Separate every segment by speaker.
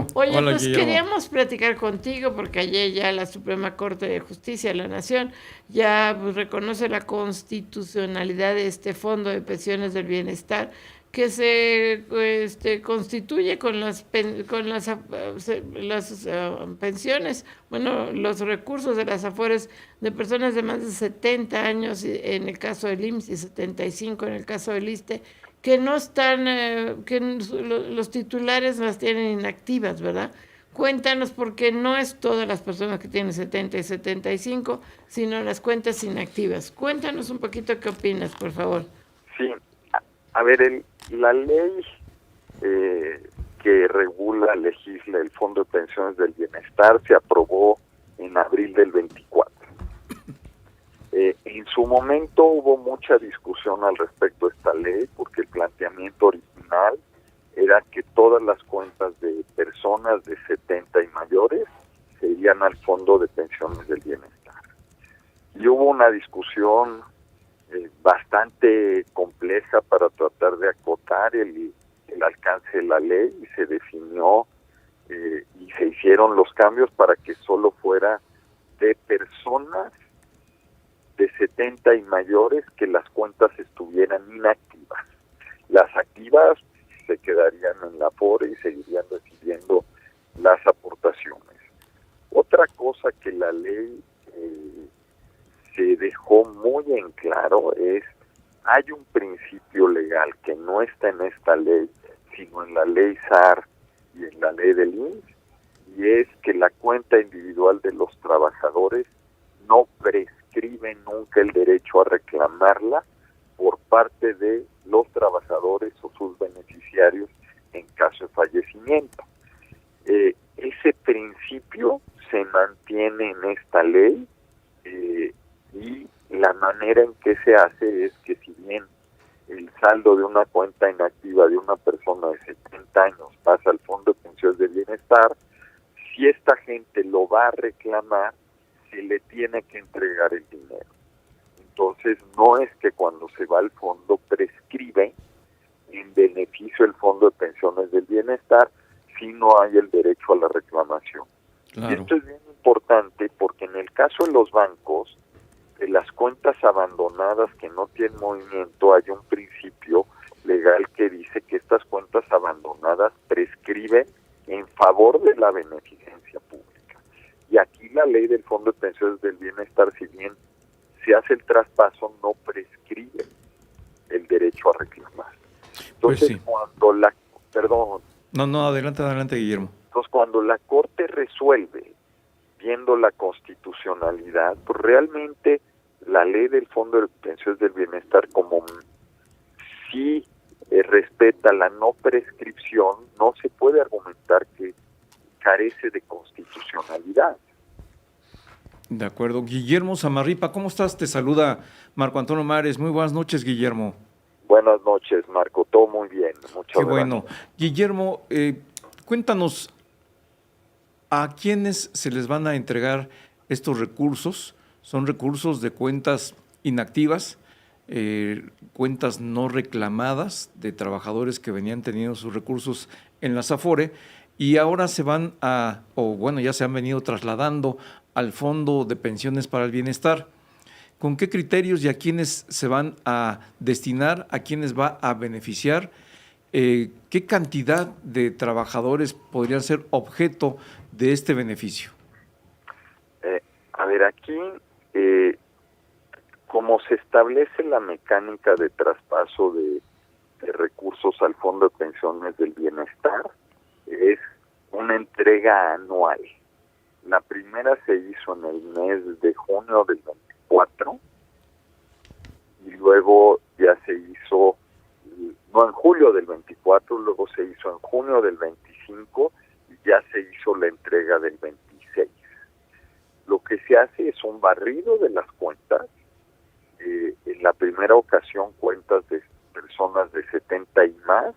Speaker 1: Guillermo.
Speaker 2: Oye,
Speaker 3: Hola,
Speaker 2: pues
Speaker 3: Guillermo.
Speaker 2: queríamos platicar contigo porque ayer ya la Suprema Corte de Justicia de la Nación ya pues, reconoce la constitucionalidad de este Fondo de Pensiones del Bienestar que se constituye con las pensiones, bueno, los recursos de las AFORES de personas de más de 70 años en el caso del IMSS y 75 en el caso del ISSSTE, que no están, los titulares las tienen inactivas, ¿verdad? Cuéntanos, porque no es todas las personas que tienen 70 y 75, sino las cuentas inactivas. Cuéntanos un poquito qué opinas, por favor.
Speaker 4: Sí, a ver, la ley que legisla el Fondo de Pensiones del Bienestar se aprobó en abril del 24. En su momento hubo mucha discusión al respecto de esta ley, porque el planteamiento original era que todas las cuentas de personas de 70 y mayores se irían al Fondo de Pensiones del Bienestar. Y hubo una discusión bastante compleja para tratar de acotar el alcance de la ley, y se definió y se hicieron los cambios para que solo fuera de personas de 70 y mayores que las cuentas estuvieran inactivas. Las activas se quedarían en la AFORE y seguirían recibiendo las aportaciones. Otra cosa que la ley se dejó muy en claro es: hay un principio legal que no está en esta ley, sino en la ley SAR y en la ley del IMSS, y es que la cuenta individual de los trabajadores no prescribe nunca el derecho a reclamarla por parte de los trabajadores o sus beneficiarios en caso de fallecimiento. Ese principio se mantiene en esta ley, y la manera en que se hace es que, si bien el saldo de una cuenta inactiva de una persona de 70 años pasa al Fondo de Pensiones de Bienestar, si esta gente lo va a reclamar, se le tiene que entregar el dinero. Entonces, no es que cuando se va al fondo prescribe en beneficio del Fondo de Pensiones del Bienestar, si no hay el derecho a la reclamación.
Speaker 3: Claro.
Speaker 4: Y esto es bien importante porque en el caso de los bancos, de las cuentas abandonadas que no tienen movimiento, hay un principio legal que dice que estas cuentas abandonadas prescriben en favor de la beneficencia pública. Y aquí la ley del Fondo de Pensiones del Bienestar, si bien se hace el traspaso, no prescribe el derecho a reclamar. Entonces,
Speaker 3: pues sí. No, adelante, Guillermo.
Speaker 4: Entonces, cuando la Corte resuelve viendo la constitucionalidad, pues realmente la ley del Fondo de Pensiones del Bienestar, como sí respeta la no prescripción, no se puede argumentar que carece de constitucionalidad.
Speaker 3: De acuerdo. Guillermo Zamarripa, ¿cómo estás? Te saluda Marco Antonio Mares. Muy buenas noches, Guillermo.
Speaker 4: Buenas noches, Marco. Todo muy bien. Muchas
Speaker 3: Qué
Speaker 4: gracias.
Speaker 3: bueno. Guillermo, cuéntanos, ¿a quiénes se les van a entregar estos recursos? ¿Son recursos de cuentas inactivas, cuentas no reclamadas de trabajadores que venían teniendo sus recursos en las AFORE y ahora se van ya se han venido trasladando al Fondo de Pensiones para el Bienestar? ¿Con qué criterios y a quiénes se van a destinar, a quiénes va a beneficiar? ¿Qué cantidad de trabajadores podrían ser objeto de este beneficio?
Speaker 4: Aquí, como se establece la mecánica de traspaso de recursos al Fondo de Pensiones del Bienestar, es una entrega anual. La primera se hizo en el mes de junio del 24 y luego ya se hizo, no en julio del 24, luego se hizo en junio del 25 y ya se hizo la entrega del 26. Lo que se hace es un barrido de las cuentas. En la primera ocasión, cuentas de personas de 70 y más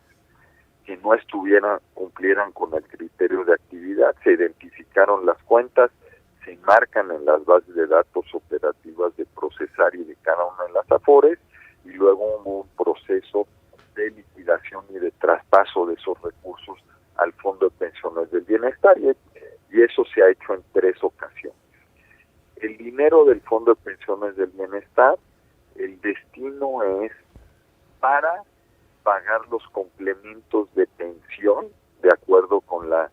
Speaker 4: que no cumplieran con el criterio de actividad, se identificaron las cuentas, se enmarcan en las bases de datos operativas de Procesar y de cada una de las AFORES, y luego hubo un proceso de liquidación y de traspaso de esos recursos al Fondo de Pensiones del Bienestar, y eso se ha hecho en 3 ocasiones. El dinero del Fondo de Pensiones del Bienestar, el destino es para pagar los complementos de pensión de acuerdo con la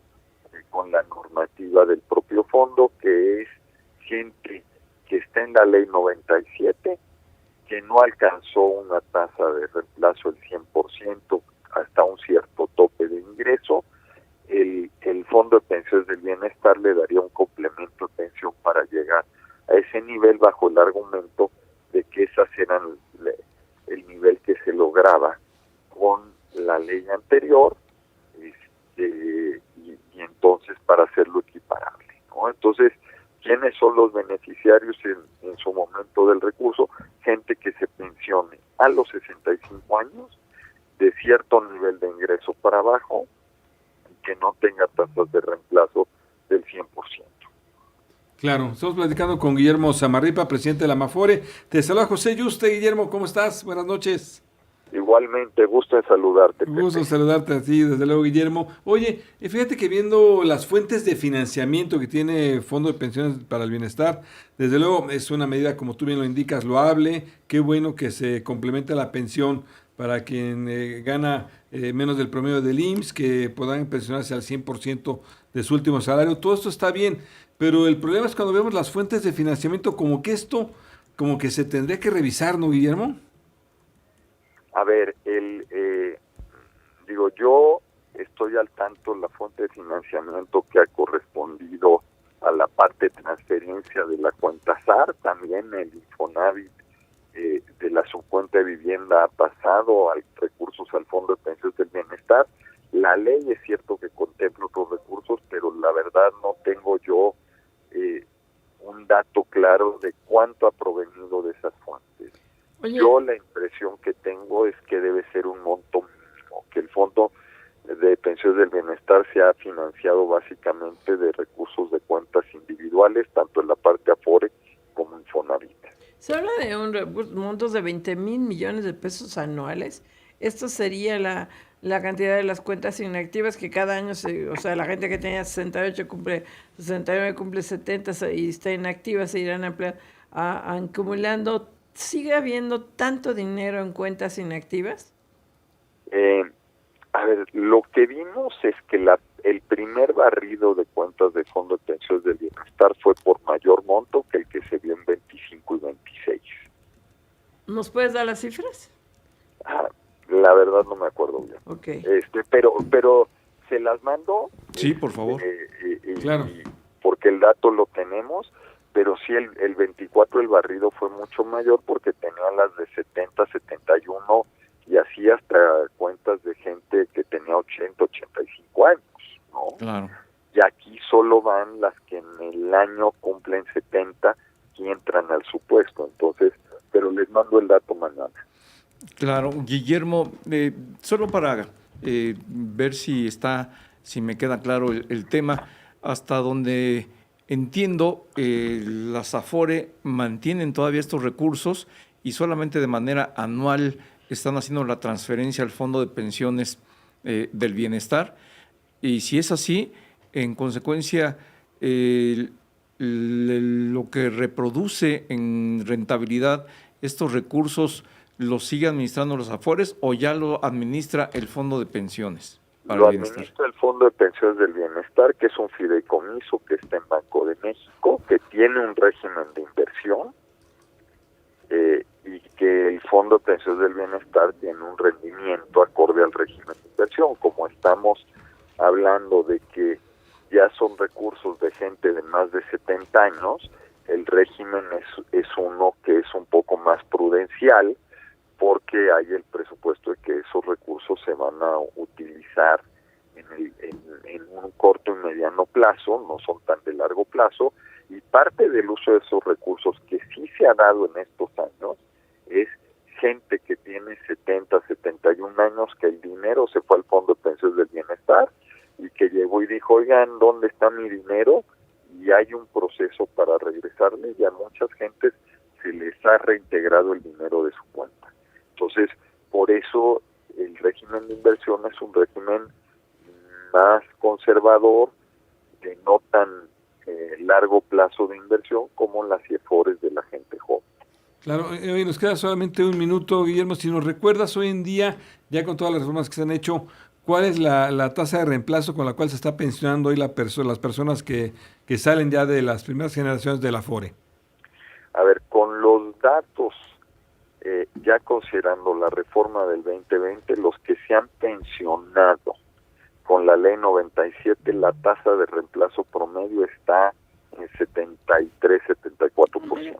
Speaker 4: normativa del propio fondo, que es gente que está en la ley 97, que no alcanzó una tasa de reemplazo el 100% hasta un cierto tope de ingreso. El Fondo de Pensiones del Bienestar le daría un complemento de pensión para llegar a ese nivel, bajo el argumento de que esas eran el nivel que se lograba con la ley anterior, y entonces para hacerlo equiparable, ¿no? Entonces, ¿quiénes son los beneficiarios en su momento del recurso? Gente que se pensione a los 65 años, de cierto nivel de ingreso para abajo, y que no tenga tasas de reemplazo del 100%.
Speaker 1: Claro, estamos platicando con Guillermo Zamarripa, presidente de la Amafore. Te saluda José Yuste. Guillermo, ¿cómo estás? Buenas noches.
Speaker 4: Igualmente, gusto en saludarte, Pepe.
Speaker 1: Gusto saludarte a ti, desde luego, Guillermo. Oye, fíjate que viendo las fuentes de financiamiento que tiene Fondo de Pensiones para el Bienestar, desde luego es una medida, como tú bien lo indicas, loable. Qué bueno que se complemente la pensión para quien gana menos del promedio del IMSS, que puedan pensionarse al 100% de su último salario. Todo esto está bien, pero el problema es cuando vemos las fuentes de financiamiento, como que esto, como que se tendría que revisar, ¿no, Guillermo?
Speaker 4: A ver, yo estoy al tanto de la fuente de financiamiento que ha correspondido a la parte de transferencia de la cuenta SAR, también el Infonavit de la subcuenta de vivienda ha pasado a recursos al Fondo de Pensiones del Bienestar. La ley es cierto que contempla otros recursos, pero la verdad no tengo yo un dato claro de cuánto ha provenido de esas fuentes.
Speaker 2: Oye,
Speaker 4: Yo la impresión que tengo es que debe ser un monto mínimo, que el Fondo de Pensiones del Bienestar se ha financiado básicamente de recursos de cuentas individuales, tanto en la parte Afore como Infonavit.
Speaker 2: se habla de montos de 20,000 millones de pesos anuales. Esto sería la cantidad de las cuentas inactivas que cada año, o sea, la gente que tenía 68 cumple 69, cumple 70 y está inactiva, se irán acumulando. ¿Sigue habiendo tanto dinero en cuentas inactivas?
Speaker 4: A ver, lo que vimos es que el primer barrido de cuentas de Fondo de Pensiones del Bienestar fue por mayor monto que el que se vio en 25 y 26.
Speaker 2: ¿Nos puedes dar las cifras?
Speaker 4: La verdad no me acuerdo bien.
Speaker 2: Ok.
Speaker 4: Pero se las mando.
Speaker 3: Sí, por favor.
Speaker 1: Claro.
Speaker 4: Porque el dato lo tenemos, pero sí el 24 el barrido fue mucho mayor porque tenía las de 70, 71 y así hasta cuentas de gente que tenía 80, 85 años, ¿no?
Speaker 3: Claro.
Speaker 4: Y aquí solo van las que en el año cumplen 70 y entran al supuesto. Entonces, pero les mando el dato mañana.
Speaker 3: Claro, Guillermo, solo para ver si me queda claro el tema, hasta donde entiendo, las Afore mantienen todavía estos recursos y solamente de manera anual están haciendo la transferencia al Fondo de Pensiones del Bienestar. Y si es así, en consecuencia, lo que reproduce en rentabilidad estos recursos, ¿los sigue administrando los Afores o ya lo administra el Fondo de Pensiones para
Speaker 4: Lo
Speaker 3: el Bienestar?
Speaker 4: administra el Fondo de Pensiones del Bienestar, que es un fideicomiso que está en Banco de México, que tiene un régimen de inversión, y que el Fondo de Pensiones del Bienestar tiene un rendimiento acorde al régimen de inversión. Como estamos hablando de que ya son recursos de gente de más de 70 años, el régimen es uno que es un poco más prudencial, porque hay el presupuesto de que esos recursos se van a utilizar en un corto y mediano plazo, no son tan de largo plazo, y parte del uso de esos recursos que sí se ha dado en estos años es gente que tiene 70, 71 años, que el dinero se fue al Fondo de Pensiones del Bienestar y que llegó y dijo, oigan, ¿dónde está mi dinero? Y hay un proceso para regresarle, y a muchas gentes se les ha reintegrado el dinero de su cuenta. Entonces, por eso el régimen de inversión es un régimen más conservador, de no tan largo plazo de inversión como las IEFORES de la gente joven.
Speaker 1: Claro, hoy nos queda solamente un minuto, Guillermo. Si nos recuerdas hoy en día, ya con todas las reformas que se han hecho, ¿cuál es la tasa de reemplazo con la cual se está pensionando hoy las personas que salen ya de las primeras generaciones de la Afore?
Speaker 4: A ver, con los datos, ya considerando la reforma del 2020, los que se han pensionado con la ley 97, la tasa de reemplazo promedio está en 73-74%.